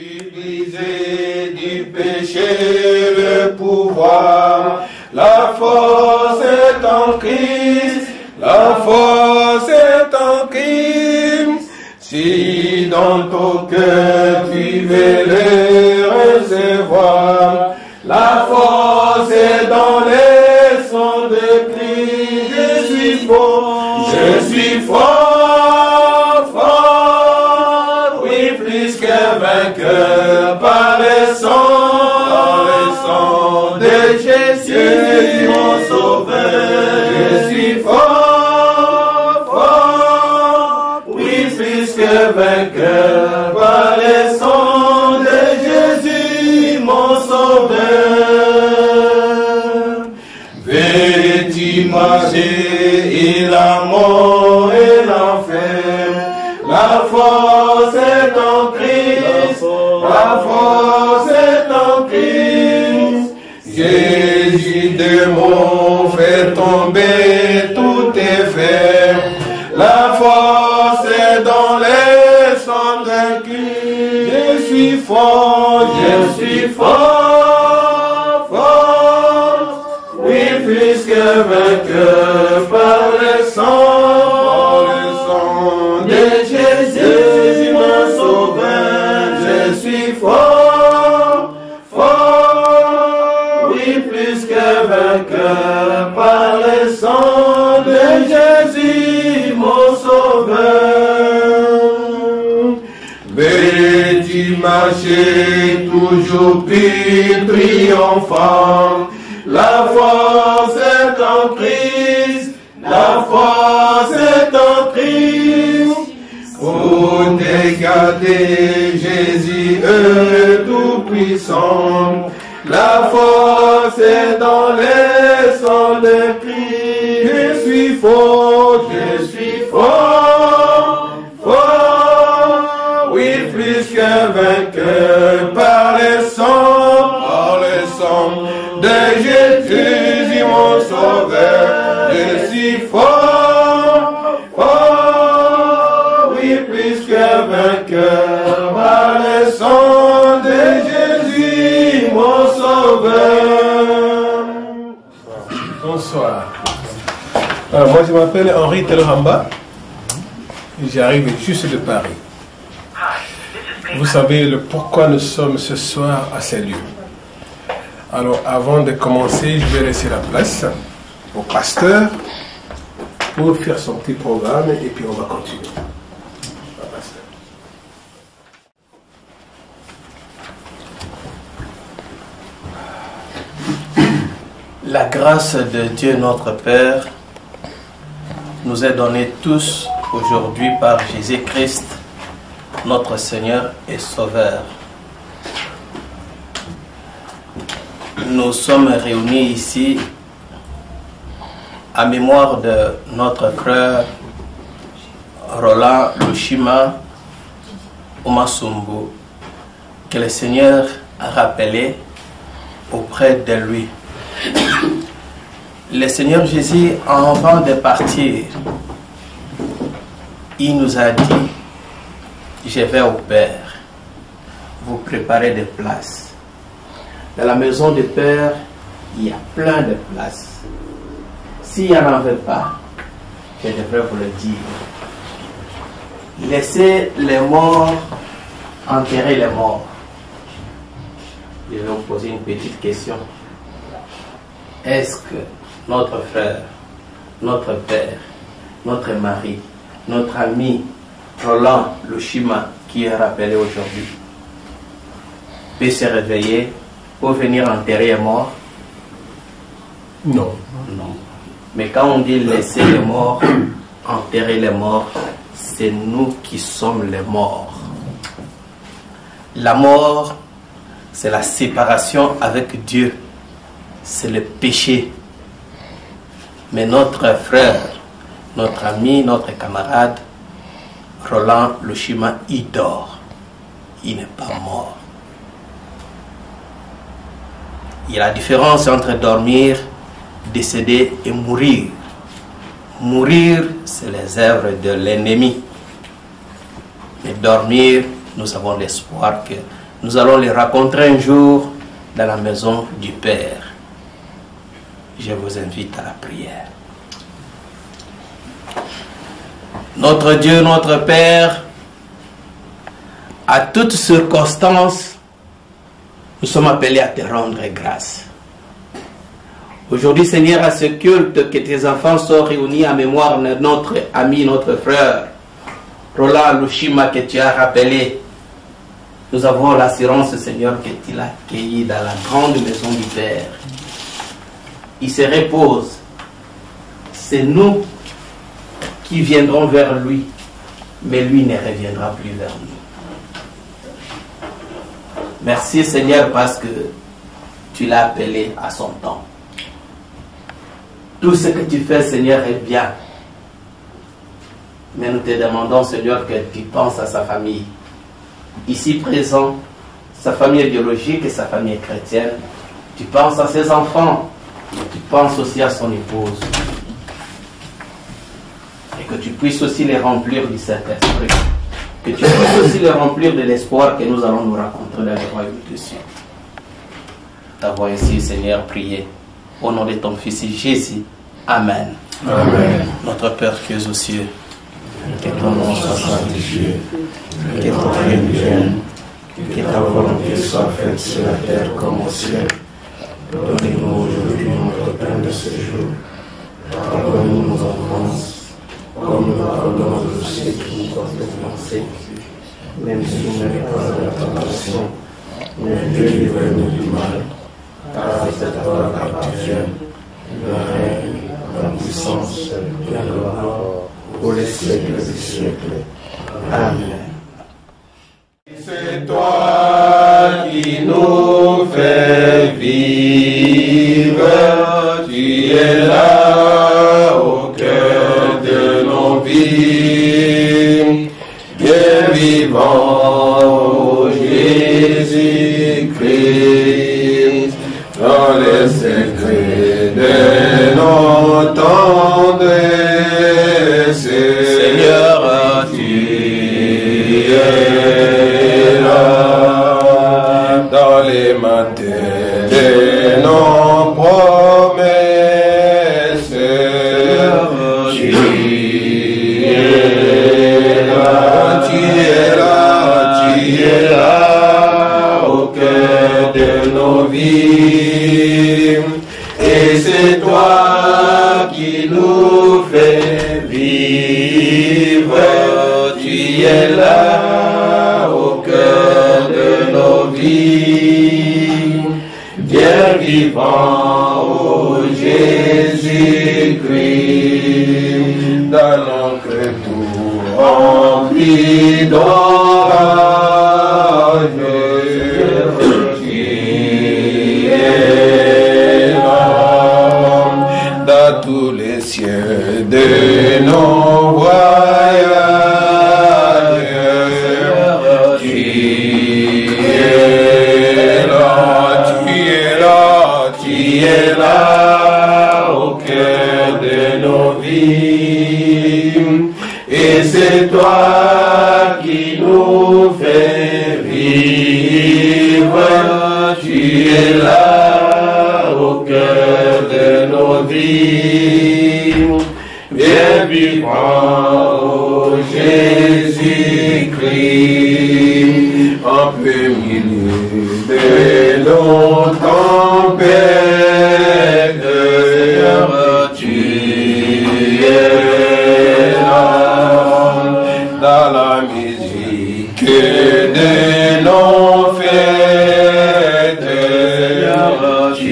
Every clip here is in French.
suis brisé du péché, le pouvoir, la force est en Christ, la force est en Christ. Si dans ton cœur tu veux les recevoir, la force est dans les sons de Christ. Je suis fort, je suis fort, fort, oui, plus que vainqueur par les sons de Jésus, mon sauveur. Je suis fort, fort, oui, plus que vainqueur par les sons de Jésus, mon sauveur. Vêtu marcher et la mort et l'enfer, la force est en Christ, la force est en Christ. Jésus démon fait tomber tout effet, la force est dans les sons de Christ. Je suis fort, je suis fort, fort, oui, plus que vainqueur par le sang de Jésus, mon sauveur. Je suis fort, fort, oui, plus que vainqueur par le sang de Jésus, mon sauveur. Vêtu marcher toujours plus triomphant, la force est en Christ, la force est en Christ. Pour te garder, Jésus est tout puissant, la force est dans les sons de Christ. Je suis fort, je suis fort, fort, oui, plus que vainqueur par les sons de Jésus, mon sauveur. Je suis fort, fort, oui, plus que vainqueur par les sons de Jésus, mon sauveur. Bonsoir. Moi, je m'appelle Henri Telramba. J'arrive juste de Paris. Vous savez le pourquoi nous sommes ce soir à ces lieux. Alors, avant de commencer, je vais laisser la place au pasteur pour faire son petit programme et puis on va continuer. La grâce de Dieu notre Père nous est donnée tous aujourd'hui par Jésus-Christ, notre Seigneur et Sauveur. Nous sommes réunis ici à mémoire de notre frère Roland Lushima Omasumbu, que le Seigneur a rappelé auprès de lui. Le Seigneur Jésus, avant de partir, il nous a dit: je vais au Père, vous préparez des places. Dans la maison du Père, il y a plein de places. S'il n'y en avait pas, je devrais vous le dire. Laissez les morts enterrer les morts. Je vais vous poser une petite question. Est-ce que notre frère, notre père, notre mari, notre ami Roland Lushima, qui est rappelé aujourd'hui, peut se réveiller pour venir enterrer les morts? Non. Non. Mais quand on dit laisser les morts, enterrer les morts, c'est nous qui sommes les morts. La mort, c'est la séparation avec Dieu. C'est le péché. Mais notre frère, notre ami, notre camarade, Roland Lushima, il dort. Il n'est pas mort. Il y a la différence entre dormir, décéder et mourir. Mourir, c'est les œuvres de l'ennemi. Mais dormir, nous avons l'espoir que Nous allons les rencontrer un jour dans la maison du Père. Je vous invite à la prière. Notre Dieu, notre Père, à toutes circonstances, nous sommes appelés à te rendre grâce. Aujourd'hui, Seigneur, à ce culte que tes enfants sont réunis en mémoire de notre ami, notre frère, Roland Lushima, que tu as rappelé, nous avons l'assurance, Seigneur, que tu l'as accueilli dans la grande maison du Père. Il se repose. C'est nous qui viendrons vers lui, mais lui ne reviendra plus vers nous. Merci, Seigneur, parce que tu l'as appelé à son temps. Tout ce que tu fais, Seigneur, est bien. Mais nous te demandons, Seigneur, que tu penses à sa famille. Ici présent, sa famille biologique et sa famille chrétienne. Tu penses à ses enfants, mais tu penses aussi à son épouse. Et que tu puisses aussi les remplir du Saint-Esprit. Que tu puisses aussi les remplir de l'espoir que nous allons nous rencontrer dans le royaume des cieux. T'avoir ainsi, Seigneur, prié. Au nom de ton Fils Jésus. Amen. Amen. Notre Père qui es aux cieux, Que ton nom soit sanctifié, que ton règne vienne, que ta volonté soit faite sur la terre comme au ciel. Donne-nous aujourd'hui notre pain de ce jour. Pardonne-nous nos offenses, comme nous pardonnons aussi qui nous ont offensés. Même si nous n'avons pas de la tentation, mais délivre-nous du mal. Car c'est à toi qu'appartient le règne, la puissance, la gloire, pour les siècles des siècles. Amen. C'est toi qui nous fais vivre, tu es là au cœur de nos vies, bien vivant Jésus-Christ, dans les secrets de nos tendresses. Seigneur, tu es là dans les matins de nos promesses. Tu es là, tu es là, tu es là au cœur de nos vies. Et c'est toi qui nous fais vivre. Tu es là au cœur de nos vies. Bien vivant, ô Jésus-Christ, dans notre tout rempli d'orage. Tu es là dans tous les cieux de nos voyages. Tu es là, tu es là, tu es là au cœur de nos vies. Et c'est toi qui nous fais vivre. Tu es là au cœur de nos vies. Bien vivant, ô Jésus-Christ, en plein milieu de nos tempêtes, tu es là dans la musique de nos fêtes. Tu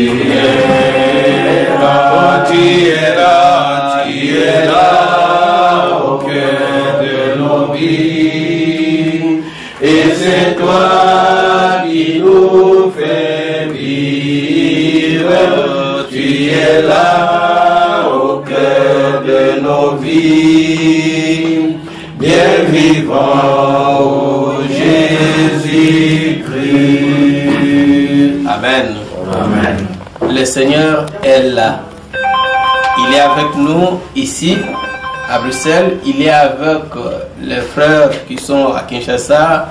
es là, tu es là, tu es là au cœur de nos vies. Et c'est toi qui nous fais vivre. Tu es là au cœur de nos vies. Bien vivant, ô Jésus-Christ. Amen. Amen. Le Seigneur est là. Il est avec nous ici, à Bruxelles. Il est avec les frères qui sont à Kinshasa,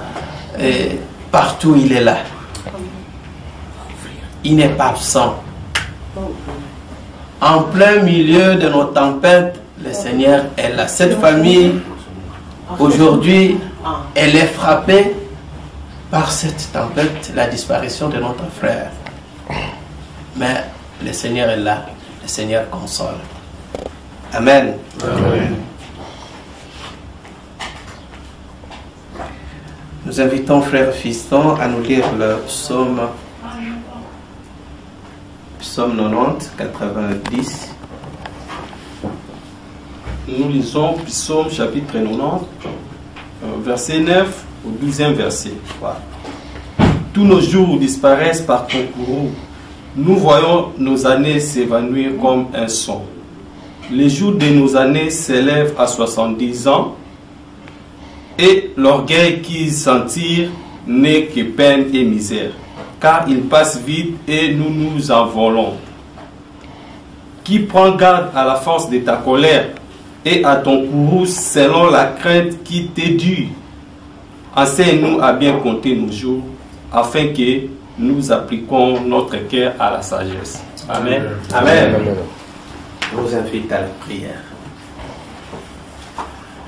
Et partout il est là. Il n'est pas absent. En plein milieu de nos tempêtes, le Seigneur est là. Cette famille, aujourd'hui, elle est frappée par cette tempête, la disparition de notre frère. Mais le Seigneur est là. Le Seigneur console. Amen. Amen. Nous invitons frère Fiston à nous lire le psaume 90, 90. Nous lisons Psaume chapitre 90, verset 9 au 12e verset. Voilà. Tous nos jours disparaissent par ton courroux. Nous voyons nos années s'évanouir comme un son. Les jours de nos années s'élèvent à 70 ans et l'orgueil qu'ils s'en tire n'est que peine et misère. Car il passe vite et nous nous envolons. Qui prend garde à la force de ta colère et à ton courroux selon la crainte qui t'édue. Enseigne-nous à bien compter nos jours, afin que nous appliquions notre cœur à la sagesse. Amen. Amen. Je vous invite à la prière.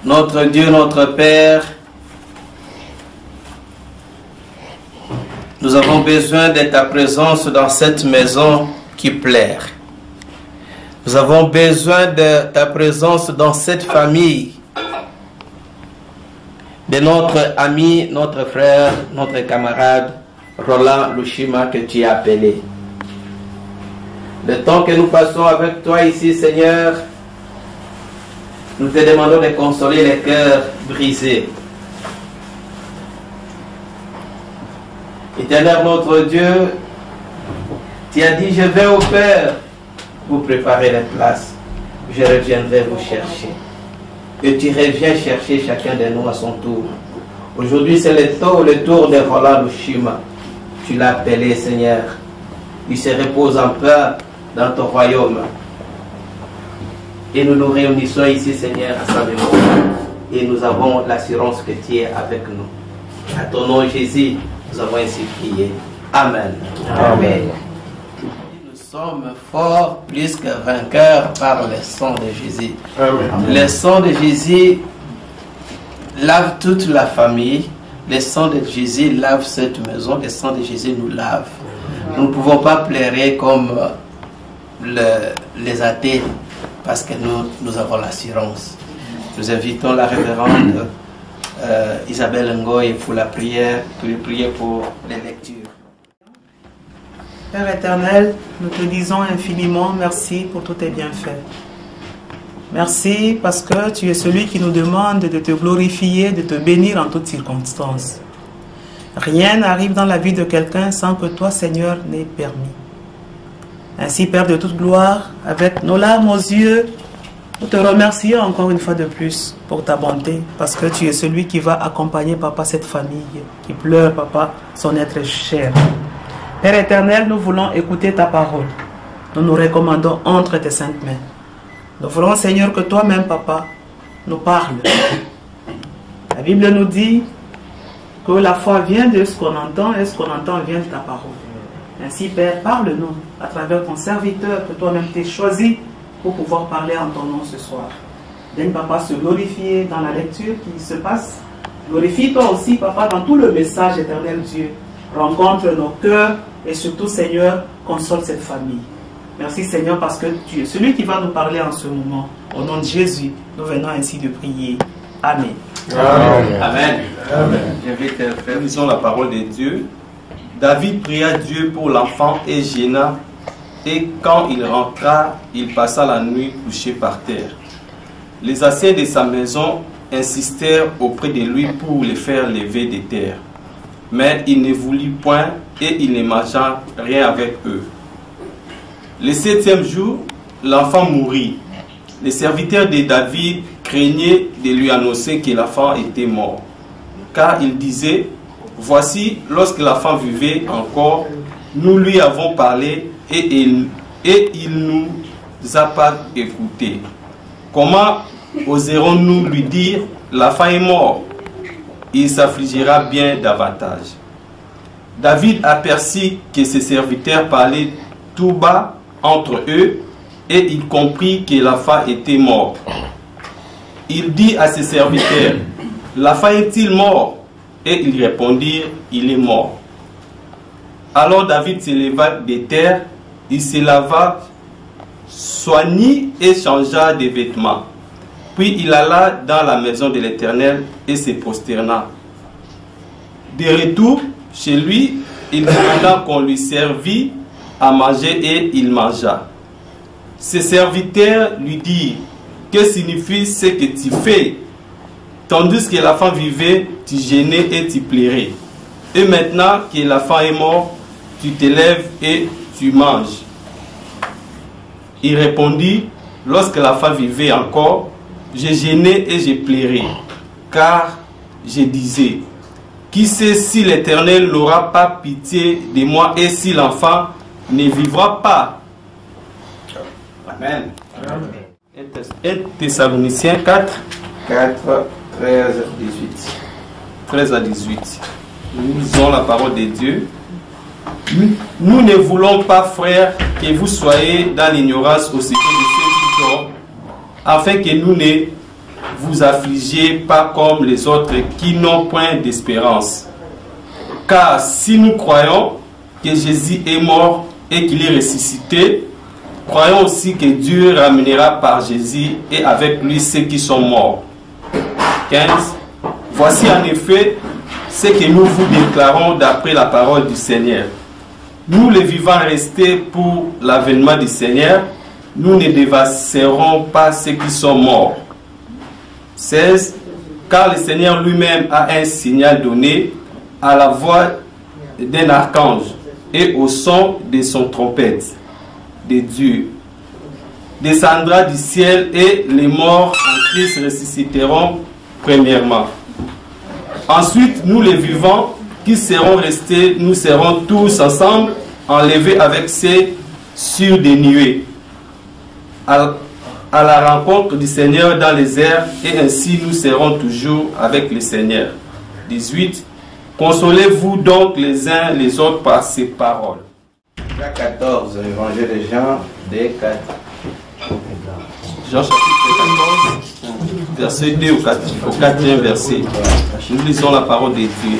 Notre Dieu, notre Père, nous avons besoin de ta présence dans cette maison qui plaire. Nous avons besoin de ta présence dans cette famille, de notre ami, notre frère, notre camarade, Roland Lushima, que tu as appelé. Le temps que nous passons avec toi ici, Seigneur, nous te demandons de consoler les cœurs brisés. Éternel notre Dieu, tu as dit, je vais au Père pour préparer les places. Je reviendrai vous chercher. Et tu reviens chercher chacun de nous à son tour. Aujourd'hui, c'est le tour de Roland Lushima. Tu l'as appelé, Seigneur. Il se repose en paix dans ton royaume. Et nous nous réunissons ici, Seigneur, à sa mémoire. Et nous avons l'assurance que tu es avec nous. À ton nom, Jésus, nous avons ainsi prié. Amen. Amen. Nous sommes forts plus que vainqueurs par le sang de Jésus. Amen. Le sang de Jésus lave toute la famille. Le sang de Jésus lave cette maison. Le sang de Jésus nous lave. Nous ne pouvons pas pleurer comme les athées parce que nous avons l'assurance. Nous invitons la révérende Isabelle Ngoy pour la prière, pour prier pour les lectures. Père éternel, nous te disons infiniment merci pour tous tes bienfaits. Merci parce que tu es celui qui nous demande de te glorifier, de te bénir en toutes circonstances. Rien n'arrive dans la vie de quelqu'un sans que toi, Seigneur, n'aies permis. Ainsi, Père de toute gloire, avec nos larmes aux yeux, nous te remercions encore une fois de plus pour ta bonté, parce que tu es celui qui va accompagner, Papa, cette famille qui pleure, Papa, son être cher. Père éternel, nous voulons écouter ta parole. Nous nous recommandons entre tes saintes mains. Nous voulons, Seigneur, que toi-même, Papa, nous parles. La Bible nous dit que la foi vient de ce qu'on entend et ce qu'on entend vient de ta parole. Ainsi, Père, parle-nous à travers ton serviteur que toi-même t'es choisi pour pouvoir parler en ton nom ce soir. Donne, Papa, se glorifier dans la lecture qui se passe. Glorifie-toi aussi, Papa, dans tout le message, éternel Dieu. Rencontre nos cœurs et surtout, Seigneur, console cette famille. Merci, Seigneur, parce que tu es celui qui va nous parler en ce moment. Au nom de Jésus, nous venons ainsi de prier. Amen. Amen. Amen. Amen. J'invite frère. Nous lisons la parole de Dieu. David pria Dieu pour l'enfant et gêna, et quand il rentra, il passa la nuit couché par terre. Les anciens de sa maison insistèrent auprès de lui pour le faire lever des terres. Mais il ne voulut point et il ne mangea rien avec eux. Le 7e jour, l'enfant mourut. Les serviteurs de David craignaient de lui annoncer que l'enfant était mort. Car il disait, voici, lorsque l'enfant vivait encore, nous lui avons parlé et il nous a pas écouté. Comment oserons-nous lui dire, l'enfant est mort? il s'affligira bien davantage. David aperçut que ses serviteurs parlaient tout bas entre eux et il comprit que l'enfant était mort. Il dit à ses serviteurs, « L'enfant est-il mort ?» Et ils répondirent, « Il est mort. » Alors David se leva de terre, il se lava, soignit et changea de vêtements. Puis il alla dans la maison de l'Éternel et se prosterna. De retour chez lui, il demanda qu'on lui servît à manger et il mangea. Ses serviteurs lui dirent, « Que signifie ce que tu fais? Tandis que l'enfant vivait, tu gênais et tu plairais. Et maintenant que l'enfant est mort, tu te lèves et tu manges. » Il répondit, « Lorsque l'enfant vivait encore, je gênais et je plairais, car je disais, qui sait si l'Éternel n'aura pas pitié de moi et si l'enfant ne vivra pas. » Amen. 1 Thessaloniciens 4, 13, 18. 13 à 18. Nous lisons la parole de Dieu. Nous ne voulons pas, frères, que vous soyez dans l'ignorance au sujet de ceux qui dorment, afin que nous ne vous affligiez pas comme les autres qui n'ont point d'espérance. Car si nous croyons que Jésus est mort et qu'il est ressuscité, croyons aussi que Dieu ramènera par Jésus et avec lui ceux qui sont morts. 15. Voici en effet ce que nous vous déclarons d'après la parole du Seigneur. Nous les vivants restés pour l'avènement du Seigneur, nous ne dévasserons pas ceux qui sont morts. 16. Car le Seigneur lui-même a un signal donné à la voix d'un archange et au son de son trompette de Dieu. Descendra du ciel et les morts en Christ ressusciteront premièrement. Ensuite, nous les vivants qui seront restés, nous serons tous ensemble enlevés avec ceux sur des nuées à la rencontre du Seigneur dans les airs, et ainsi nous serons toujours avec le Seigneur. 18. Consolez-vous donc les uns les autres par ces paroles. Jean 14, Évangile de Jean, D 4. Jean chapitre 14, verset 2 au 4e verset. Nous lisons la parole de Dieu.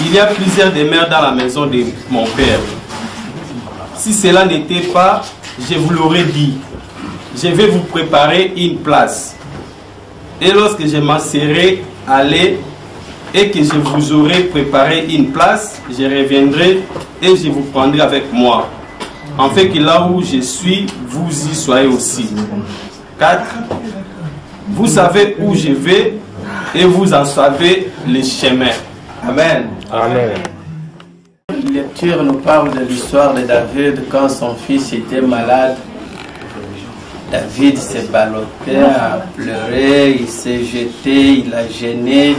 Il y a plusieurs demeures dans la maison de mon Père. Si cela n'était pas, je vous l'aurais dit. Je vais vous préparer une place. Et lorsque je m'en serai allé et que je vous aurai préparé une place, je reviendrai et je vous prendrai avec moi, afin que là où je suis, vous y soyez aussi. 4. Vous savez où je vais et vous en savez les chemins. Amen. Amen. La lecture nous parle de l'histoire de David quand son fils était malade. David s'est ballotté, a pleuré, il s'est jeté, il a gêné,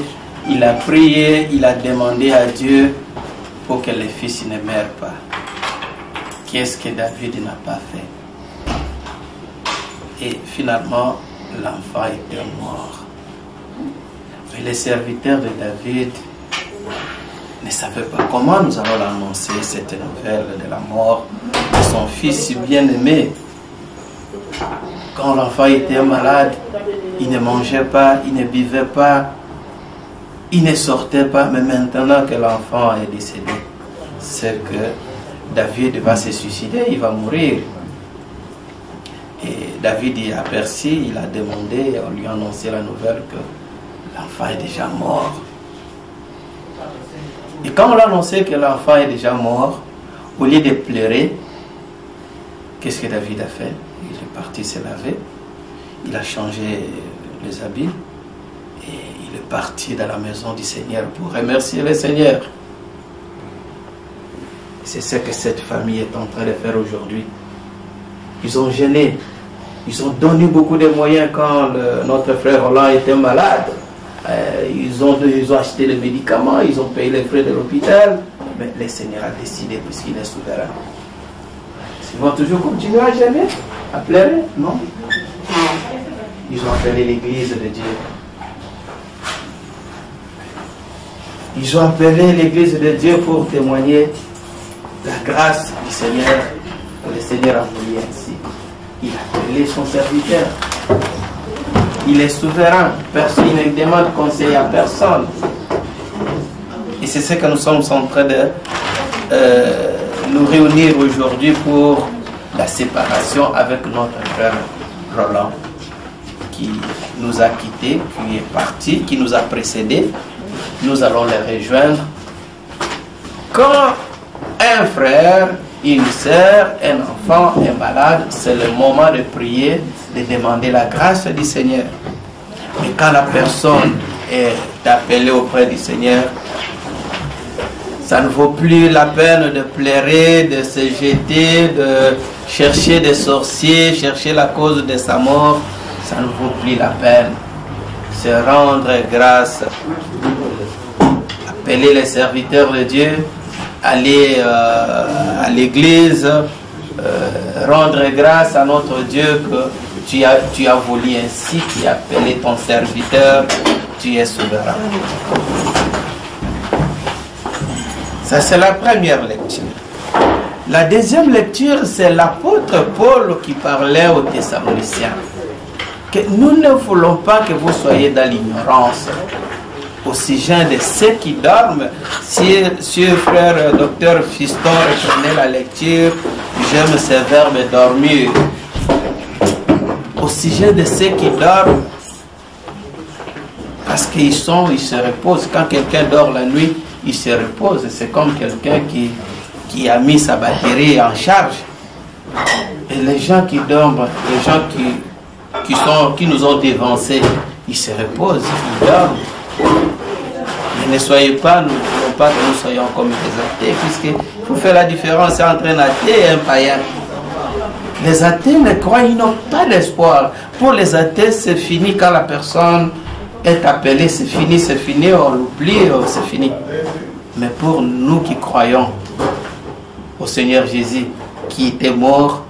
il a prié, il a demandé à Dieu pour que le fils ne meure pas. Qu'est-ce que David n'a pas fait? Et finalement, l'enfant était mort. Mais les serviteurs de David ne savaient pas comment nous allons annoncer cette nouvelle de la mort de son fils si bien aimé. Quand l'enfant était malade, il ne mangeait pas, il ne buvait pas, il ne sortait pas. Mais maintenant que l'enfant est décédé, c'est que David va se suicider, il va mourir. Et David y a aperçu, il a demandé, on lui a annoncé la nouvelle que l'enfant est déjà mort. Et quand on l'a annoncé que l'enfant est déjà mort, au lieu de pleurer, qu'est-ce que David a fait? Il est parti se laver, il a changé les habits et il est parti dans la maison du Seigneur pour remercier le Seigneur. C'est ce que cette famille est en train de faire aujourd'hui. Ils ont gêné, ils ont donné beaucoup de moyens quand notre frère Roland était malade. Ils ont acheté les médicaments, ils ont payé les frais de l'hôpital, mais le Seigneur a décidé puisqu'il est souverain. Ils vont toujours continuer à gêner, à pleurer? Non. Ils ont appelé l'église de Dieu. Ils ont appelé l'Église de Dieu pour témoigner la grâce du Seigneur. Le Seigneur a voulu ainsi. Il a appelé son serviteur. Il est souverain. Personne ne demande conseil à personne. Et c'est ce que nous sommes en train de nous réunir aujourd'hui pour la séparation avec notre frère Roland, qui nous a quittés, qui est parti, qui nous a précédés. Nous allons les rejoindre. Quand un frère, une sœur, un enfant est malade, c'est le moment de prier, de demander la grâce du Seigneur. Mais quand la personne est appelée auprès du Seigneur, ça ne vaut plus la peine de pleurer, de se jeter, de chercher des sorciers, chercher la cause de sa mort. Ça ne vaut plus la peine. Se rendre grâce, appeler les serviteurs de Dieu, aller à l'église, rendre grâce à notre Dieu que tu as voulu ainsi, tu as appelé ton serviteur, tu es souverain. Ça, c'est la première lecture. La deuxième lecture, c'est l'apôtre Paul qui parlait aux Thessaloniciens. Que nous ne voulons pas que vous soyez dans l'ignorance au sujet de ceux qui dorment. Si frère docteur Fiston reprenait la lecture, j'aime ce verbe dormir. Au sujet de ceux qui dorment, parce qu'ils se reposent. Quand quelqu'un dort la nuit, il se repose. C'est comme quelqu'un qui a mis sa batterie en charge. Et les gens qui dorment, les gens qui nous ont dévancés, ils se reposent, ils dorment. Mais ne soyez pas, nous ne voulons pas que nous soyons comme des athées, puisqu'il faut faire la différence entre un athée et un païen. Les athées ne croient, ils n'ont pas d'espoir. Pour les athées, c'est fini quand la personne est appelée, c'est fini, on l'oublie, c'est fini. Mais pour nous qui croyons au Seigneur Jésus, qui était mort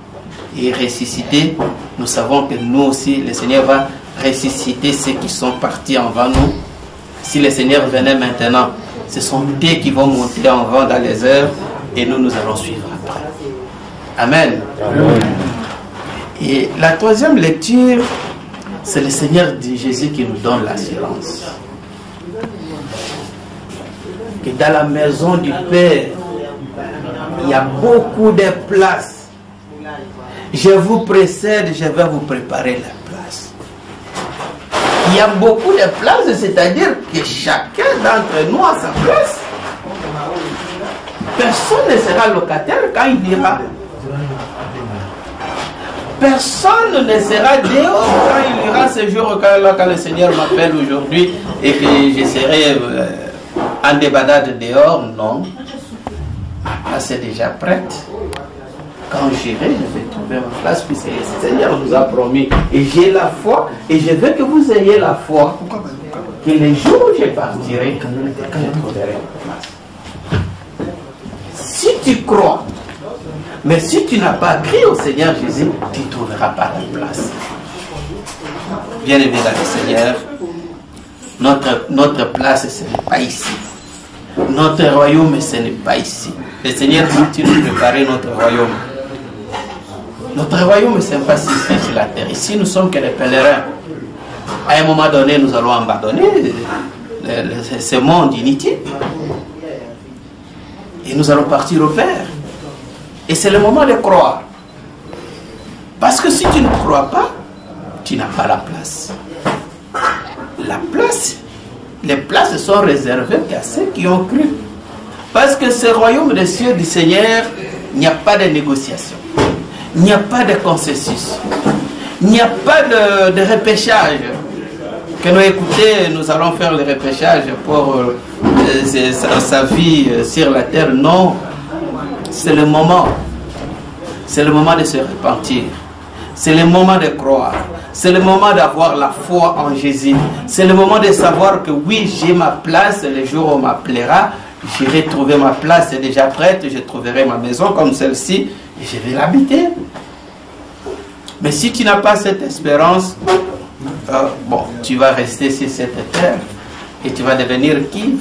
et ressuscité, nous savons que nous aussi, le Seigneur va ressusciter ceux qui sont partis avant nous. Si le Seigneur venait maintenant, ce sont eux qui vont monter en vent dans les airs et nous allons suivre après. Amen. Amen. Et la troisième lecture, c'est le Seigneur Jésus qui nous donne l'assurance. Que dans la maison du Père, il y a beaucoup de places. Je vous précède, je vais vous préparer la place. Il y a beaucoup de places, c'est-à-dire que chacun d'entre nous a sa place. Personne ne sera locataire quand il ira. Personne ne sera dehors quand il ira ce jour, quand le Seigneur m'appelle aujourd'hui et que je serai en débandade dehors. Non. Là, c'est déjà prête. Quand j'irai, je vais trouver ma place, puisque le Seigneur nous a promis. Et j'ai la foi, et je veux que vous ayez la foi. Que les jours où je partirai, quand je trouverai ma place. Si tu crois, mais si tu n'as pas crié au Seigneur Jésus, tu ne trouveras pas ta place. Bien aimé dans le Seigneur, notre place, ce n'est pas ici. Notre royaume, ce n'est pas ici. Le Seigneur continue de préparer notre royaume. Notre royaume, ce n'est pas ici sur la terre. Ici, nous sommes que des pèlerins. À un moment donné, nous allons abandonner ce monde inutile. Et nous allons partir au Père. Et c'est le moment de croire. Parce que si tu ne crois pas, tu n'as pas la place. La place, les places sont réservées qu'à ceux qui ont cru. Parce que ce royaume des cieux du Seigneur, il n'y a pas de négociation. Il n'y a pas de concessus. Il n'y a pas de repêchage. Que nous écoutez, nous allons faire le repêchage pour sa vie sur la terre. Non. C'est le moment. C'est le moment de se repentir. C'est le moment de croire. C'est le moment d'avoir la foi en Jésus. C'est le moment de savoir que oui, j'ai ma place. Le jour où on m'appellera, j'irai trouver ma place. C'est déjà prête. Je trouverai ma maison comme celle-ci. Et je vais l'habiter. Mais si tu n'as pas cette espérance, bon, tu vas rester sur cette terre. Et tu vas devenir qui?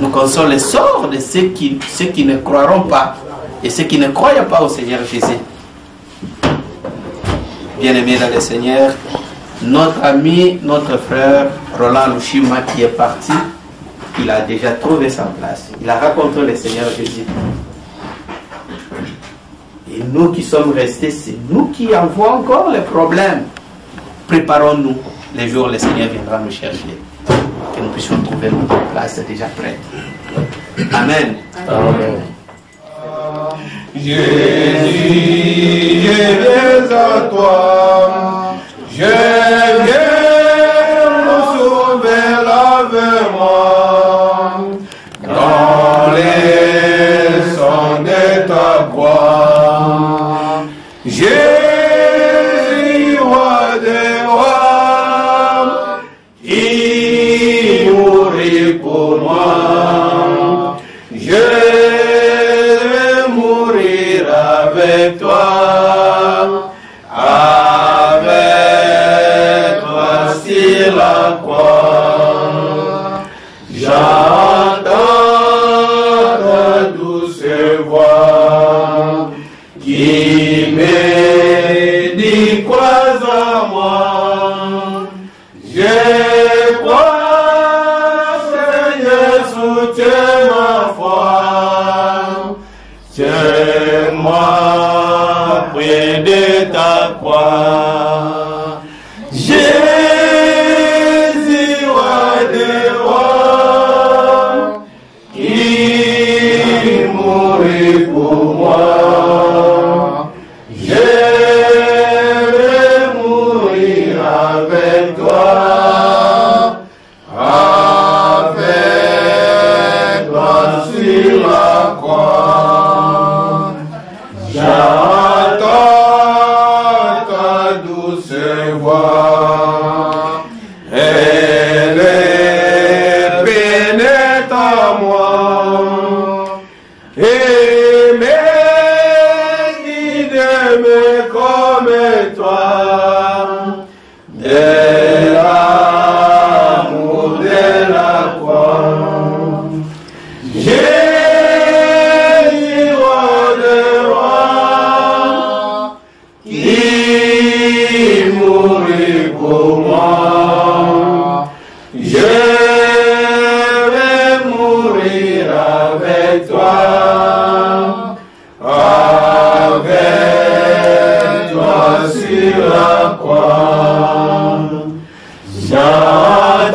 Nous connaissons le sort de ceux qui ne croiront pas et ceux qui ne croient pas au Seigneur Jésus. Bien-aimés dans le Seigneur, notre ami, notre frère Roland Lushima qui est parti, il a déjà trouvé sa place. Il a rencontré le Seigneur Jésus. Et nous qui sommes restés, c'est nous qui envoyons encore les problèmes. Préparons-nous les jours où le Seigneur viendra nous chercher. Que nous puissions trouver notre place déjà prête. Amen. Amen. Jésus, je viens à toi. Je viens nous sauver l'avènement. Dans les sons de ta croix. Jésus, roi des rois, il mourit pour moi. Je vais mourir avec toi, sur la croix. J'entends ta douce voix qui me dit crois en moi. Je crois, Seigneur, soutiens ma foi. Tiens-moi près de ta croix. Jésus, roi des rois, qui mourit pour moi. Je vais mourir avec toi sur la croix. J'entends ta douce voix, elle pénètre en moi et me guide comme toi, de l'amour de la croix. Jésus, roi des rois, qui mourit pour moi. Je vais mourir avec toi sur la croix. J'entends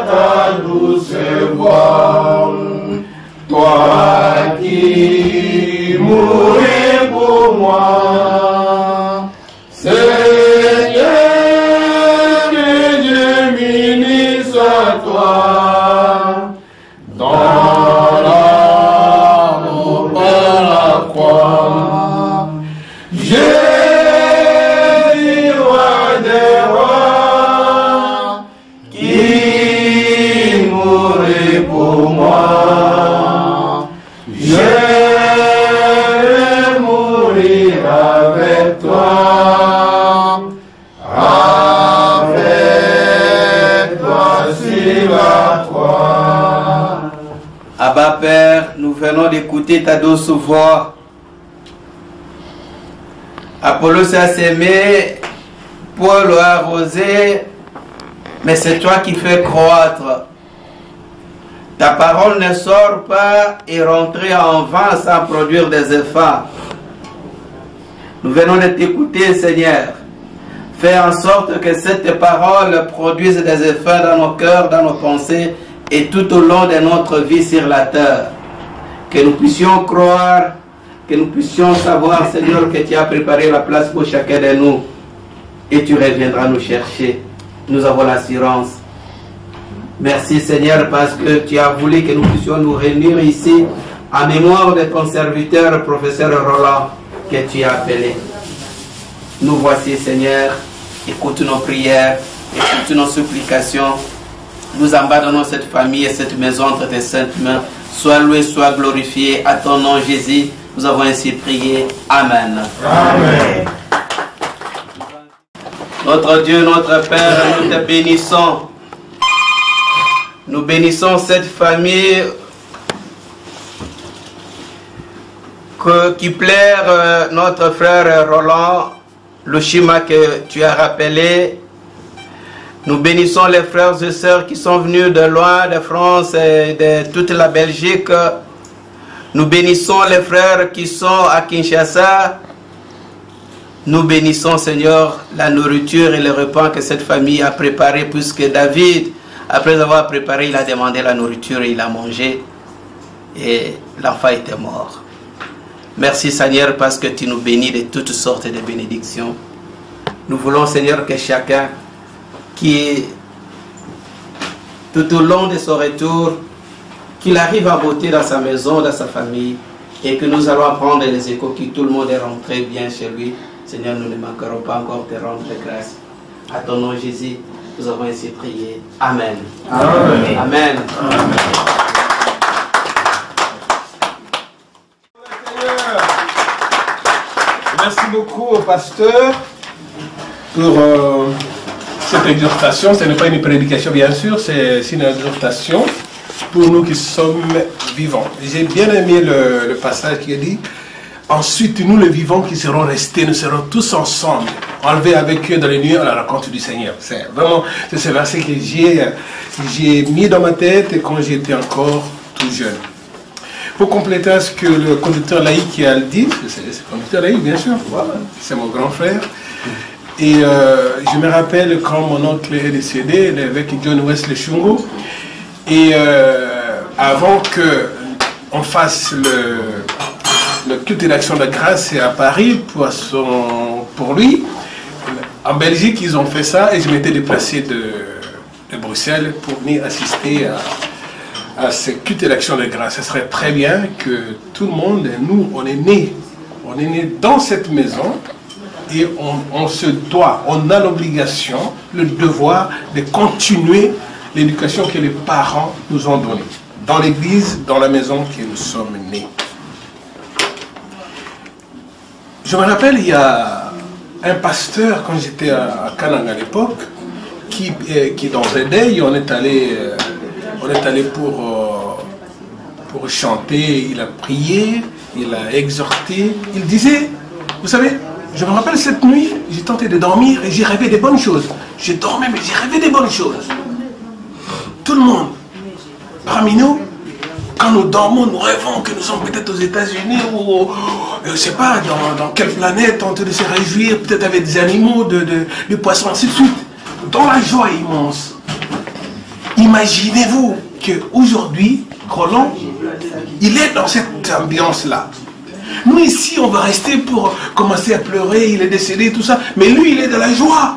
ta douce voix, toi qui mouris pour moi. Seigneur, que je m'unisse à toi dans l'amour de la croix. Jésus, roi des rois, qui mourit pour moi. Je vais mourir avec toi sur la croix. Abba Père, nous venons d'écouter ta douce voix. Apollos a sémé, Paul a arrosé, mais c'est toi qui fais croître. Ta parole ne sort pas et rentre en vain sans produire des effets. Nous venons de t'écouter, Seigneur. Fais en sorte que cette parole produise des effets dans nos cœurs, dans nos pensées et tout au long de notre vie sur la terre. Que nous puissions croire, que nous puissions savoir, Seigneur, que tu as préparé la place pour chacun de nous et tu reviendras nous chercher. Nous avons l'assurance. Merci, Seigneur, parce que tu as voulu que nous puissions nous réunir ici en mémoire de ton serviteur, professeur Roland, que tu as appelé. Nous voici, Seigneur. Écoute nos prières, écoute nos supplications. Nous abandonnons cette famille et cette maison entre tes saintes mains. Sois loué, sois glorifié. À ton nom, Jésus, nous avons ainsi prié. Amen. Amen. Notre Dieu, notre Père, nous te bénissons. Nous bénissons cette famille qui plaire notre frère Roland, le schéma que tu as rappelé. Nous bénissons les frères et sœurs qui sont venus de loin, de France et de toute la Belgique. Nous bénissons les frères qui sont à Kinshasa. Nous bénissons, Seigneur, la nourriture et le repas que cette famille a préparé, puisque David, après avoir préparé, il a demandé la nourriture et il a mangé. Et l'enfant était mort. Merci, Seigneur, parce que tu nous bénis de toutes sortes de bénédictions. Nous voulons, Seigneur, que chacun qui, tout au long de son retour, qu'il arrive à beauté dans sa maison, dans sa famille, et que nous allons apprendre les échos, que tout le monde est rentré bien chez lui. Seigneur, nous ne manquerons pas encore de rendre grâce. À ton nom, Jésus, nous avons ainsi prié. Amen. Amen. Amen. Amen. Merci beaucoup au pasteur pour cette exhortation. Ce n'est pas une prédication, bien sûr, c'est une exhortation pour nous qui sommes vivants. J'ai bien aimé le passage qui a dit: ensuite, nous les vivants qui serons restés, nous serons tous ensemble, enlevés avec eux dans les nuées à la rencontre du Seigneur. C'est vraiment ce verset que j'ai mis dans ma tête quand j'étais encore tout jeune. Pour compléter ce que le conducteur laïque a dit, c'est le conducteur laïque, bien sûr, voilà, c'est mon grand frère. Et je me rappelle quand mon oncle est décédé, l'évêque John Wesley Shungo, et avant qu'on fasse le culte d'action de grâce à Paris pour lui, en Belgique, ils ont fait ça et je m'étais déplacé de Bruxelles pour venir assister à ce culte d'action de grâce. Ce serait très bien que tout le monde, nous, on est nés dans cette maison et on se doit, on a l'obligation, le devoir de continuer l'éducation que les parents nous ont donnée, dans l'église, dans la maison que nous sommes nés. Je me rappelle, il y a un pasteur, quand j'étais à Kanang à l'époque, qui dans Zedei, on est allé pour chanter, il a prié, il a exhorté, il disait, vous savez, je me rappelle cette nuit, j'ai tenté de dormir et j'ai rêvé des bonnes choses. J'ai dormi, mais j'ai rêvé des bonnes choses. Tout le monde, parmi nous, quand nous dormons, nous rêvons que nous sommes peut-être aux États-Unis ou, je ne sais pas, dans quelle planète, en train de se réjouir, peut-être avec des animaux, des poissons, ainsi de suite. Dans la joie immense. Imaginez-vous qu'aujourd'hui, Roland, il est dans cette ambiance-là. Nous ici, on va rester pour commencer à pleurer, il est décédé, tout ça. Mais lui, il est dans la joie.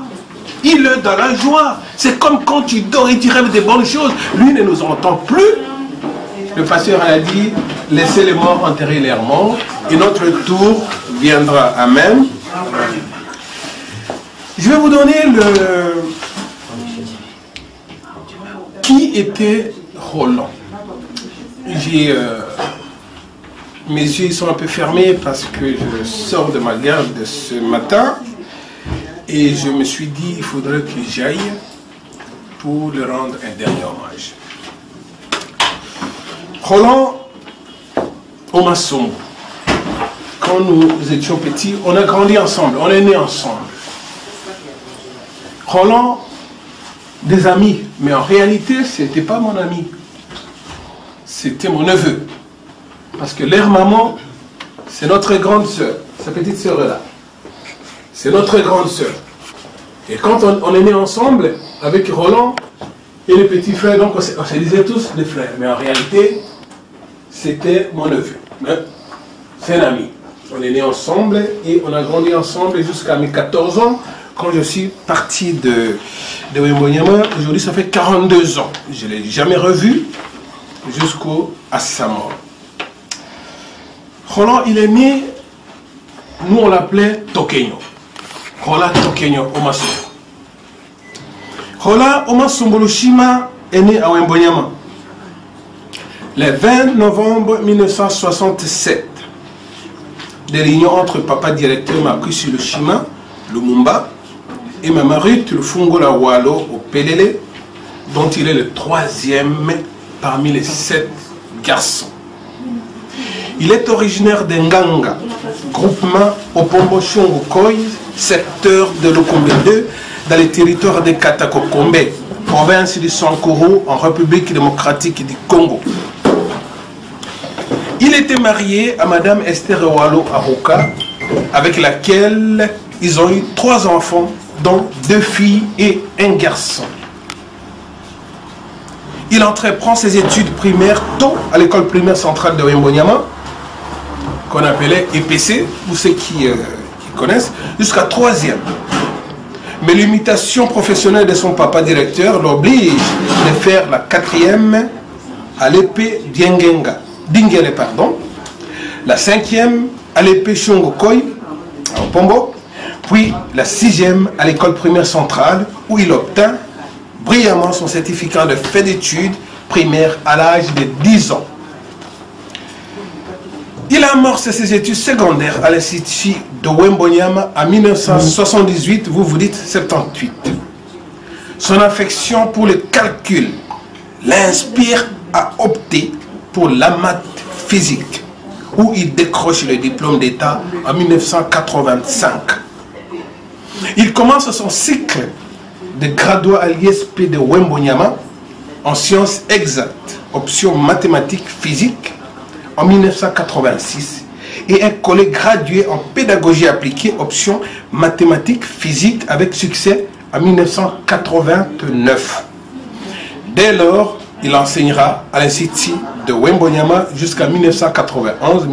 Il est dans la joie. C'est comme quand tu dors et tu rêves des bonnes choses. Lui ne nous entend plus. Le pasteur a dit, laissez les morts enterrer leurs morts, et notre tour viendra. Amen. Je vais vous donner qui était Roland. Mes yeux sont un peu fermés parce que je sors de ma garde ce matin et je me suis dit il faudrait que j'aille pour lui rendre un dernier hommage. Roland Omasombo, quand nous étions petits, on a grandi ensemble, on est nés ensemble. Roland, des amis, mais en réalité, ce n'était pas mon ami. C'était mon neveu. Parce que leur maman, c'est notre grande sœur, sa petite sœur est là. C'est notre grande sœur. Et quand on est nés ensemble, avec Roland et les petits frères, donc on se disait tous les frères. Mais en réalité, c'était mon neveu. C'est un ami. On est nés ensemble et on a grandi ensemble jusqu'à mes 14 ans. Quand je suis parti de Wembonyama, aujourd'hui ça fait 42 ans. Je ne l'ai jamais revu jusqu'à sa mort. Roland, il est né, nous on l'appelait Tokenyo. Roland Tokenyo Omasombo. Roland Omasombo Lushima est né à Wembonyama le 20 novembre 1967. Des réunions entre papa directeur Makusi Lushima, Lumumba, et maman Ruth Lufungola Walo au Pelele dont il est le 3e parmi les 7 garçons. Il est originaire d'Enganga, groupement Opombo Shungu Koi, secteur de Lokombe 2, dans les territoires de Katakokombe, province du Sankuru, en République démocratique du Congo. Il était marié à Madame Esther Ewalo Aruka, avec laquelle ils ont eu 3 enfants, dont 2 filles et un garçon. Il entreprend ses études primaires tôt à l'école primaire centrale de Wembonyama, qu'on appelait EPC, pour ceux qui connaissent, jusqu'à 3e. Mais l'imitation professionnelle de son papa directeur l'oblige de faire la 4e à l'épée Dingele, la 5e à l'épée Shungokoi, à Opombo, puis la 6e à l'école primaire centrale, où il obtint brillamment son certificat de fait d'études primaires à l'âge de 10 ans. Il amorce ses études secondaires à l'Institut de Wembonyama en 1978, vous vous dites 78. Son affection pour le calcul l'inspire à opter pour la maths physique, où il décroche le diplôme d'État en 1985. Il commence son cycle de graduat à l'ISP de Wembonyama en sciences exactes, option mathématiques physique, en 1986, et un collègue gradué en pédagogie appliquée, option mathématiques physique, avec succès en 1989. Dès lors, il enseignera à l'Institut de Wembonyama jusqu'à 1991,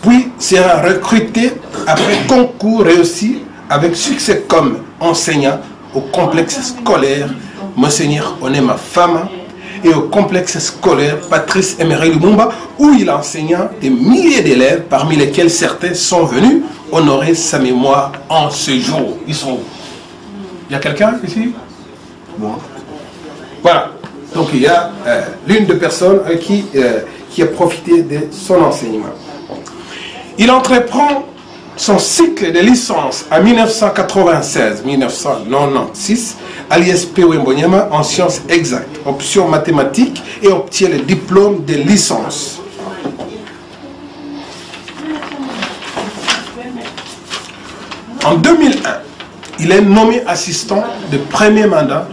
puis sera recruté après concours réussi avec succès comme enseignant au complexe scolaire Monseigneur Onema Fama et au complexe scolaire Patrice Emery Lumumba, où il enseigna des milliers d'élèves, parmi lesquels certains sont venus honorer sa mémoire en ce jour. Ils sont où? Il y a quelqu'un ici? Bon. Voilà. Donc il y a l'une des personnes qui a profité de son enseignement. Il entreprend son cycle de licence en 1996-1996 à l'ISP Wembonyama en sciences exactes, option mathématiques, et obtient le diplôme de licence. En 2001, il est nommé assistant de premier mandat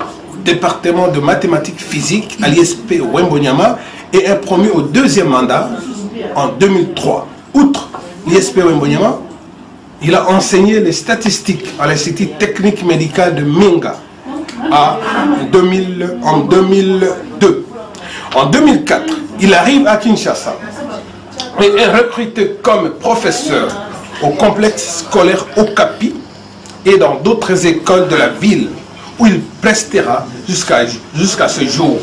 au département de mathématiques physiques à l'ISP Wembonyama et est promu au 2e mandat en 2003. Outre l'ISP Wembonyama, il a enseigné les statistiques à l'Institut technique médical de Minga en 2002. En 2004, il arrive à Kinshasa et est recruté comme professeur au complexe scolaire Okapi et dans d'autres écoles de la ville, où il prestera jusqu'à ce jour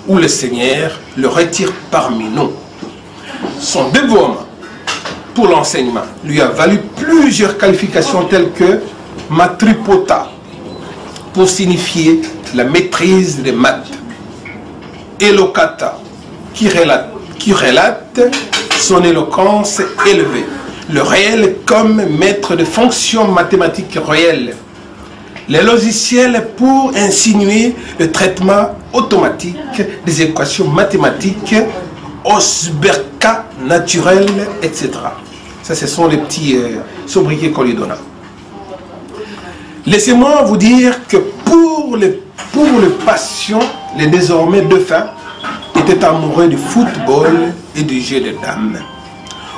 où le Seigneur le retire parmi nous. Son dévouement pour l'enseignement lui a valu plusieurs qualifications telles que matripota, pour signifier la maîtrise des maths, elokata, qui relate son éloquence élevée, le réel comme maître de fonctions mathématiques réelles, les logiciels pour insinuer le traitement automatique des équations mathématiques, osberka naturel, etc. Ça, ce sont les petits sobriquets qu'on lui donne. Laissez-moi vous dire que pour le patient, les désormais dauphins étaient amoureux du football et du jeu de dames.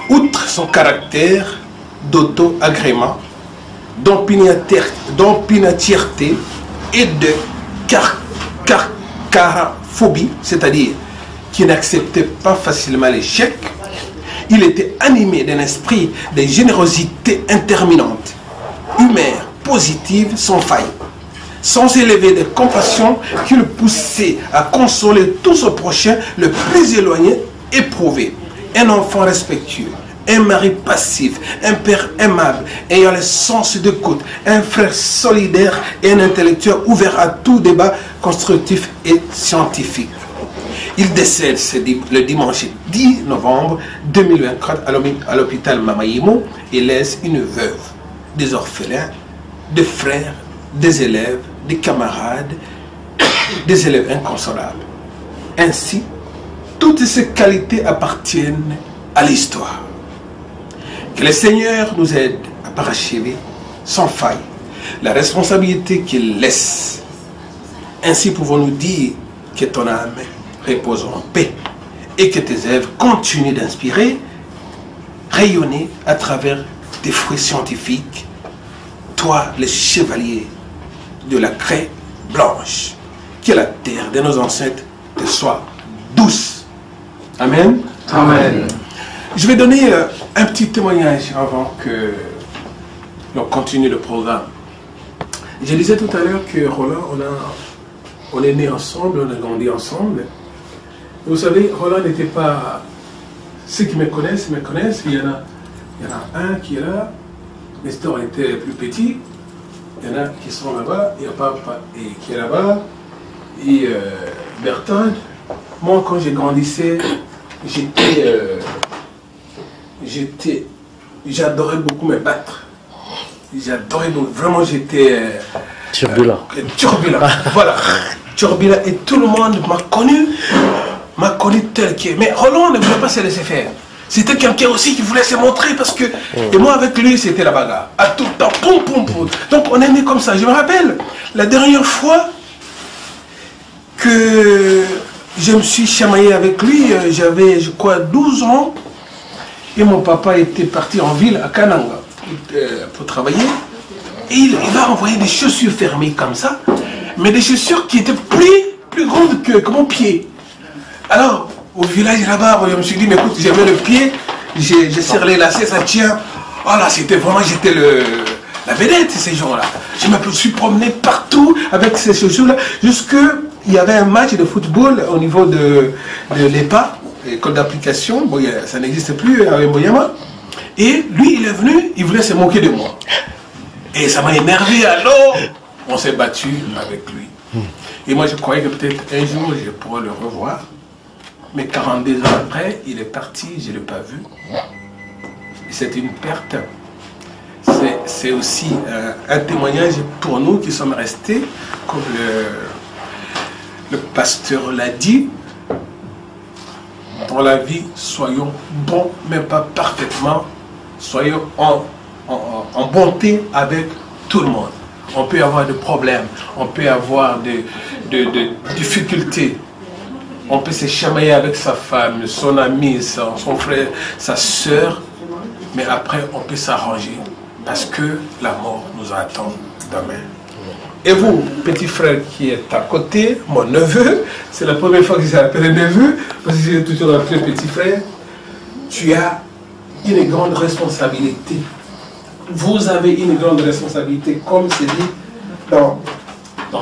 Outre son caractère d'auto-agrément, d'opiniâtreté et de carcaraphobie, c'est-à-dire qui n'acceptait pas facilement l'échec, il était animé d'un esprit de générosité interminante, humeur positive sans faille, sans élever de compassion qui le poussait à consoler tout son prochain le plus éloigné, éprouvé. Un enfant respectueux, un mari passif, un père aimable, ayant le sens d'écoute, un frère solidaire et un intellectuel ouvert à tout débat constructif et scientifique. Il décède le dimanche 10 novembre 2024 à l'hôpital Mamayimo et laisse une veuve, des orphelins, des frères, des élèves, des camarades, des élèves inconsolables. Ainsi, toutes ces qualités appartiennent à l'histoire. Que le Seigneur nous aide à parachever sans faille la responsabilité qu'il laisse. Ainsi pouvons-nous dire que ton âme repose en paix et que tes œuvres continuent d'inspirer, rayonner à travers tes fruits scientifiques, toi le chevalier de la craie blanche, que la terre de nos ancêtres te soit douce. Amen. Amen. Je vais donner un petit témoignage avant que l'on continue le programme. Je disais tout à l'heure que Roland, on est nés ensemble, on a grandi ensemble. Vous savez, Roland n'était pas... Ceux qui me connaissent, il y en a un qui est là, Nestor était plus petit, il y en a qui sont là-bas, il y a Papa qui est là-bas, et Bertrand. Moi, quand j'ai grandissais, j'adorais beaucoup me battre. J'adorais, donc vraiment j'étais... Turbulent. Turbulent, voilà. Turbulent, et tout le monde m'a connu tel qu'il est. Mais Roland ne voulait pas se laisser faire. C'était quelqu'un aussi qui voulait se montrer parce que... Et moi avec lui, c'était la bagarre. À tout le temps, poum, poum, poum. Donc on est né comme ça. Je me rappelle, la dernière fois que je me suis chamaillé avec lui, j'avais, je crois, 12 ans. Et mon papa était parti en ville, à Kananga, pour travailler. Et il a envoyé des chaussures fermées comme ça, mais des chaussures qui étaient plus grandes que mon pied. Alors, au village là-bas, je me suis dit, mais écoute, j'avais le pied, j'ai serré les lacets, ça tient. Oh là, c'était vraiment, j'étais la vedette ces jours-là. Je me suis promené partout avec ces chaussures-là, jusqu'il y avait un match de football au niveau de l'EPA, l'école d'application. Bon, ça n'existe plus avec Moyama. Et lui, il est venu, il voulait se moquer de moi. Et ça m'a énervé, alors on s'est battu avec lui. Et moi, je croyais que peut-être un jour, je pourrais le revoir. Mais 42 ans après, il est parti, je ne l'ai pas vu. C'est une perte. C'est aussi un témoignage pour nous qui sommes restés, comme le pasteur l'a dit. Dans la vie, soyons bons, mais pas parfaitement. Soyons en bonté avec tout le monde. On peut avoir des problèmes, on peut avoir des difficultés. On peut se chamailler avec sa femme, son ami, son frère, sa soeur. Mais après, on peut s'arranger parce que la mort nous attend demain. Et vous, petit frère qui est à côté, mon neveu, c'est la première fois que j'ai appelé neveu, parce que j'ai toujours appelé petit frère, tu as une grande responsabilité. Vous avez une grande responsabilité, comme c'est dit dans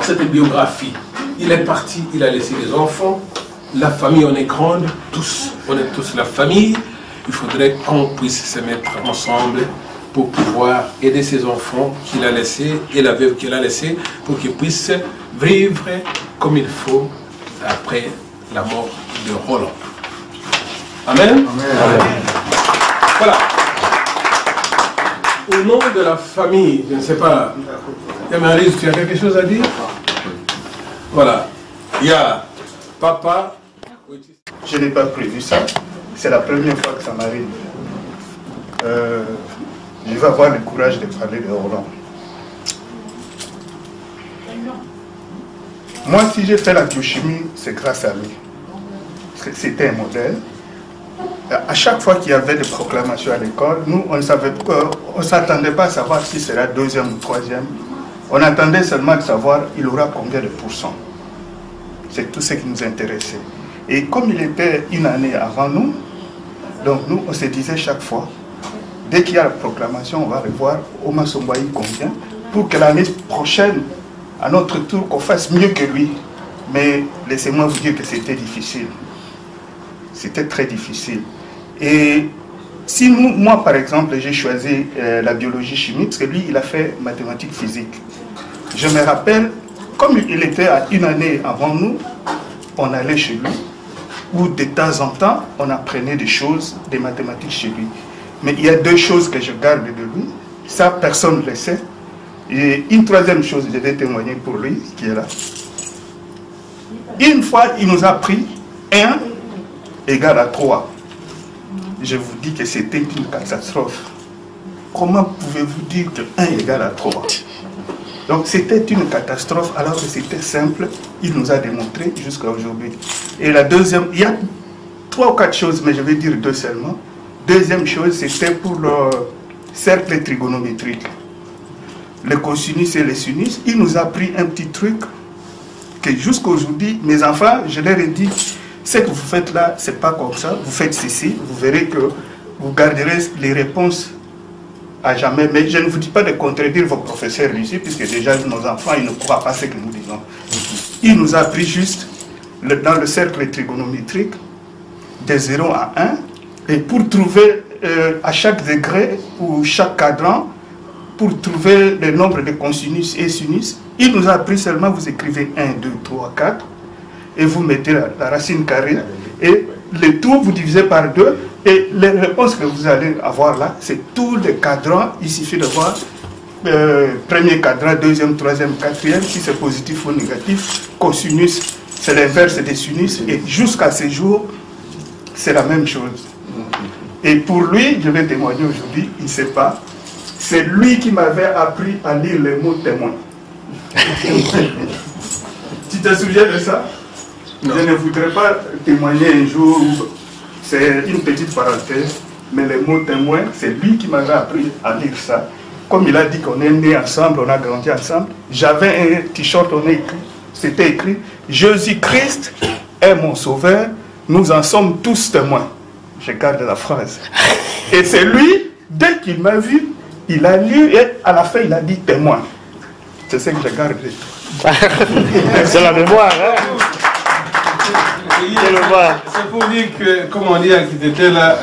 cette biographie. Il est parti, il a laissé les enfants, la famille, on est grande, tous, on est tous la famille. Il faudrait qu'on puisse se mettre ensemble pour pouvoir aider ses enfants qu'il a laissés et la veuve qu'il a laissée pour qu'ils puissent vivre comme il faut après la mort de Roland. Amen. Amen. Voilà. Au nom de la famille, je ne sais pas, Marie, tu as quelque chose à dire? Voilà. Il y a papa. Je n'ai pas prévu ça. C'est la première fois que ça m'arrive. Je vais avoir le courage de parler de Roland. Moi, si j'ai fait la biochimie, c'est grâce à lui. C'était un modèle. À chaque fois qu'il y avait des proclamations à l'école, nous, on ne s'attendait pas à savoir si c'est la deuxième ou troisième. On attendait seulement de savoir il aura combien de pourcents. C'est tout ce qui nous intéressait. Et comme il était une année avant nous, donc nous, on se disait chaque fois, dès qu'il y a la proclamation, on va revoir Oma Sombaï combien, pour que l'année prochaine, à notre tour, qu'on fasse mieux que lui. Mais laissez-moi vous dire que c'était difficile. C'était très difficile. Et si moi, par exemple, j'ai choisi la biologie chimie, parce que lui, il a fait mathématiques physique. Je me rappelle, comme il était à une année avant nous, on allait chez lui, où de temps en temps, on apprenait des choses, des mathématiques chez lui. Mais il y a deux choses que je garde de lui, ça personne ne le sait. Et une troisième chose, je vais témoigner pour lui, qui est là. Une fois, il nous a pris 1 égale à 3. Je vous dis que c'était une catastrophe. Comment pouvez-vous dire que 1 égale à 3? Donc c'était une catastrophe alors que c'était simple. Il nous a démontré jusqu'à aujourd'hui. Et la deuxième, il y a 3 ou 4 choses, mais je vais dire 2 seulement. Deuxième chose, c'était pour le cercle trigonométrique. Le cosinus et le sinus. Il nous a pris un petit truc que jusqu'à aujourd'hui, mes enfants, je leur ai dit, ce que vous faites là, c'est pas comme ça. Vous faites ceci, vous verrez que vous garderez les réponses à jamais. Mais je ne vous dis pas de contredire vos professeurs ici, puisque déjà nos enfants, ils ne croient pas ce que nous disons. Il nous a pris juste dans le cercle trigonométrique de 0 à 1, et pour trouver à chaque degré ou chaque cadran, pour trouver le nombre de cosinus et sinus, il nous a appris seulement, vous écrivez 1, 2, 3, 4, et vous mettez la racine carrée, et le tout, vous divisez par 2, et les réponses que vous allez avoir là, c'est tous les cadrans. Il suffit de voir premier cadran, deuxième, troisième, quatrième, si c'est positif ou négatif. Cosinus, c'est l'inverse des sinus, et jusqu'à ce jour, c'est la même chose. Et pour lui, je vais témoigner aujourd'hui, il ne sait pas, c'est lui qui m'avait appris à lire les mots témoins. Tu te souviens de ça? Non. Je ne voudrais pas témoigner un jour, c'est une petite parenthèse, mais les mots témoins, c'est lui qui m'avait appris à lire ça. Comme il a dit qu'on est nés ensemble, on a grandi ensemble, j'avais un t-shirt, c'était écrit « Jésus-Christ est mon sauveur, nous en sommes tous témoins ». Je garde la phrase. Et c'est lui, dès qu'il m'a vu, il a lu et à la fin il a dit témoin. C'est ce que je garde. C'est la mémoire, hein? C'est pour dire que, comme on dit, qui était là,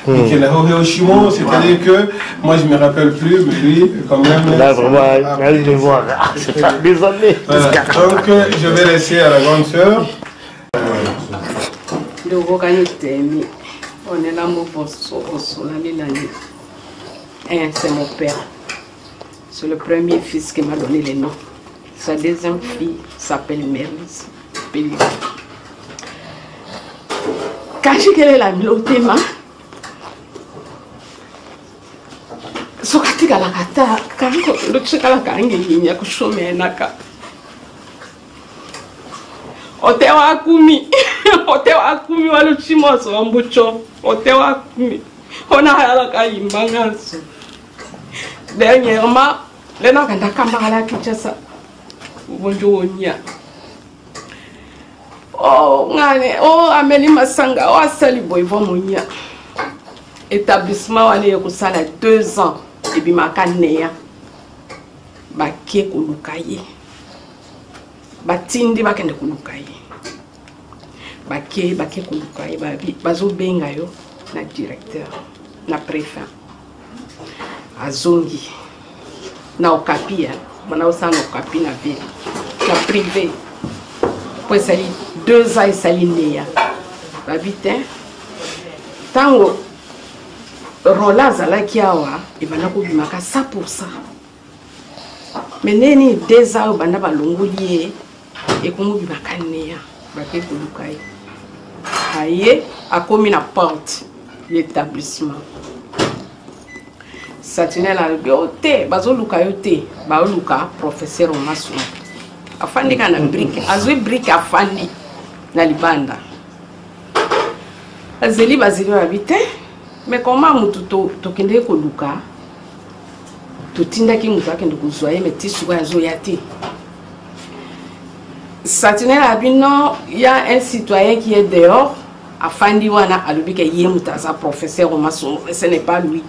c'est-à-dire que moi je ne me rappelle plus, mais lui, quand même. Là, vraiment, il a une mémoire. C'est pas des années. Voilà. Donc, je vais laisser à la grande sœur. On est là, c'est mon père. C'est le premier fils qui m'a donné les noms. Sa deuxième fille s'appelle Merlis Péli. Quand j'ai la milotema, sokatika la kata, quand le cheka la kange yinya kushome naka. Otewa akumi wale chimoso ambucho. Otewa akumi. Ona hala kayimbangaso. Dernièrement, les gens qui ont camarade qui ont ça. Bonjour, oh, Amélie Massanga, oh, Sali Boyvomonia. Établissement, on est à 2 ans. Et puis, ma canea. Baké Kouloukaye. Batindi Bakende Kouloukaye. Baké Kouloukaye. Bazo Bengayo, na directeur, na préfet. Azongi. Na Okapi, on a aussi un Okapi na ville. Na privé. Pour ça, 2 ans, ça l'est. Babité. Tango. Rola Zalakiawa, et ben, on a 100%. Mais neni 2 ans, on a balongolier et qu'on a canéa. Baké Kouloukaye. Aïe, a commis la porte l'établissement. Satinel a dit, bazo luka yote, ba luka professeur Omasu. Afandi kana brique, azui brique afandi na libanda. Azeli bazeli habite, mais comment mutu to kende ko luka? To tinda ki mutu akende kuzwaye mais tisuka yazo yati. Satinel a dit non, il y a un citoyen qui est dehors, afandi wana alubi ke yé mutu sa professeur Omasu, ce n'est pas lui.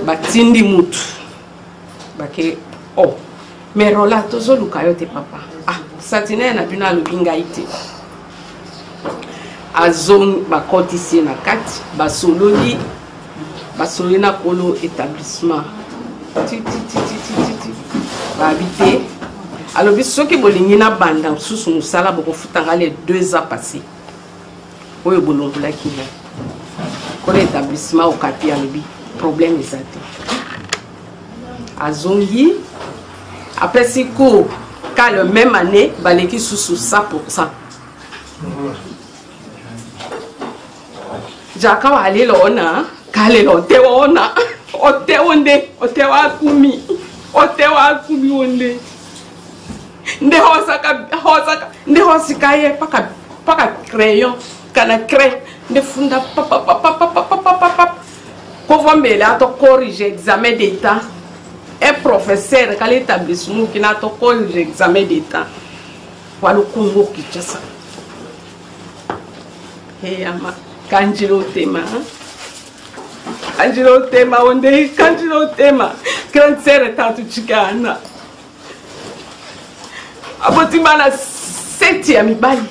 Batindi mutu bake oh mais rola tozo lukayote papa ah satine na bina lubinga ite azon bakoti si na kati basololi na kolo établissement ti babité alobi soki bolingi na banda susu musala boko futanga les 2 ans passés oyo bolongola kina. Pour l'établissement au Capi, problème exact. azongi après si cours qu'à la même année baleki sous 100%. Jaka wa ale lona kale lo te ona o te onde o te wa kumi onde nde hosa ye paka crayon kana crayon nde funda papa ko vambele ato corriger examen d'état un professeur à l'établissement qui n'a pas corrigé l'examen d'état voilà le Congo qui tient ça et ama kanjiro tema onde kanjiro tema grand sere tatu chikana aboti bana seti ya mibali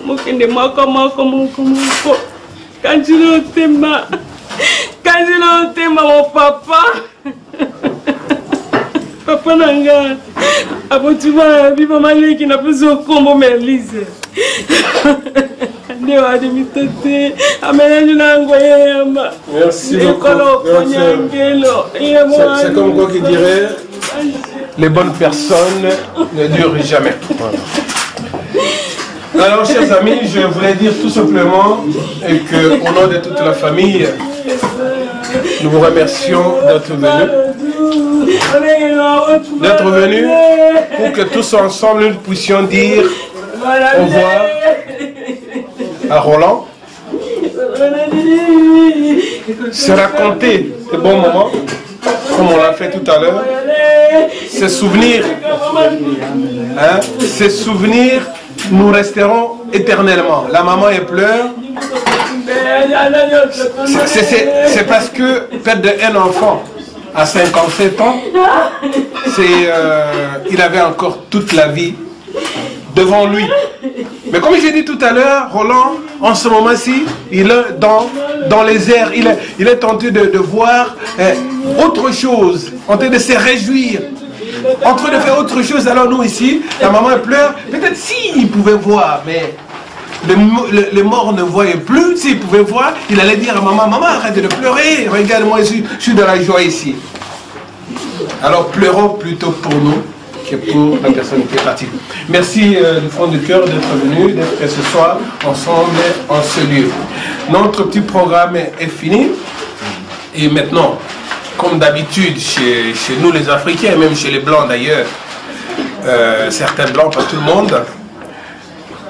mukende moko kanjiro tema mon papa papa nanga aboti ba biba maleki na peso kombo merlise ne wa de mitete amena nango yema merci beaucoup. C'est comme quoi qui dirait les bonnes personnes ne durent jamais. Voilà. Alors, chers amis, je voulais dire tout simplement que, au nom de toute la famille, nous vous remercions d'être venus pour que tous ensemble nous puissions dire au revoir à Roland, se raconter de bons moments, comme on l'a fait tout à l'heure, ces souvenirs, ces souvenirs nous resterons éternellement. La maman elle pleure. C'est parce que perdre un enfant à 57 ans, il avait encore toute la vie devant lui. Mais comme j'ai dit tout à l'heure, Roland, en ce moment-ci, il est dans les airs, il est tenté de voir autre chose, en train de se réjouir, en train de faire autre chose. Alors nous ici, la maman elle pleure. Peut-être s'il pouvait voir, mais le mort ne voyait plus. S'il pouvait voir, il allait dire à maman, maman arrête de pleurer, regarde-moi, je suis dans la joie ici. Alors pleurons plutôt pour nous que pour la personne qui est partie. Merci du fond du cœur d'être venu, d'être ce soir ensemble en ce lieu. Notre petit programme est fini. Et maintenant, comme d'habitude chez nous les Africains, et même chez les Blancs d'ailleurs, certains Blancs, pas tout le monde,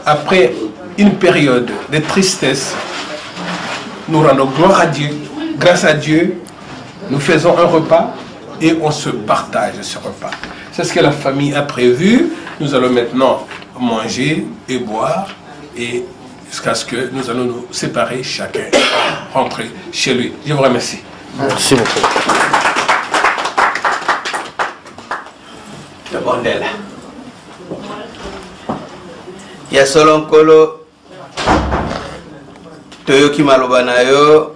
après une période de tristesse, nous rendons gloire à Dieu. Grâce à Dieu, nous faisons un repas et on se partage ce repas. C'est ce que la famille a prévu. Nous allons maintenant manger et boire et jusqu'à ce que nous allons nous séparer, chacun rentrer chez lui. Je vous remercie. Merci beaucoup. Le bordel. Il y a solo nkolo toyoki maloba na yo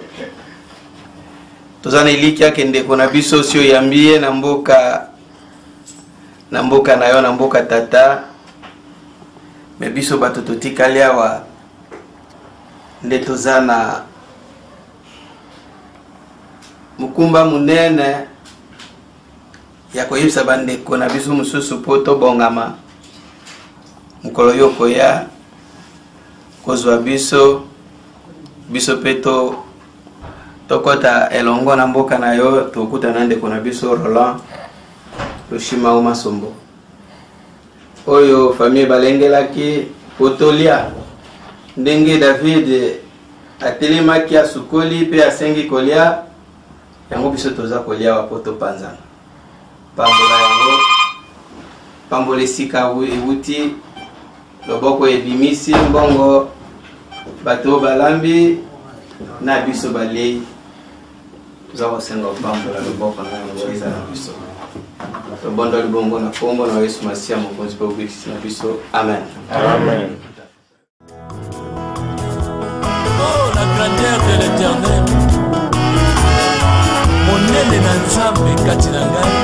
tozana eliki akende kona biso sio yambie na mboka na yo na mboka tata me biso bato totikali awa nde tozana mukumba munene ya koyebisa bandeko na biso mosusu po tobongama mukolo yo koya kozwa biso mpe tokota elongo na mboka na yo tokutana ndeko na biso Roland Loshima Omasombo oyo famille balengelaki potolia ndenge David atelemaki asukoli pe asengi kolia yango biso toza kolia wa poto panzana pambola yango pambola sika ewuti loboko ebimisi mbongo bato balambi na biso balei toza kosenga pambola loboko na yango eza na biso tobondo libongo na kombo na Yesu Masia mokonzi pe obikisi na biso amen amen. Oh, la grandeur de l'Éternel, mon nene na nzambe kati na ngai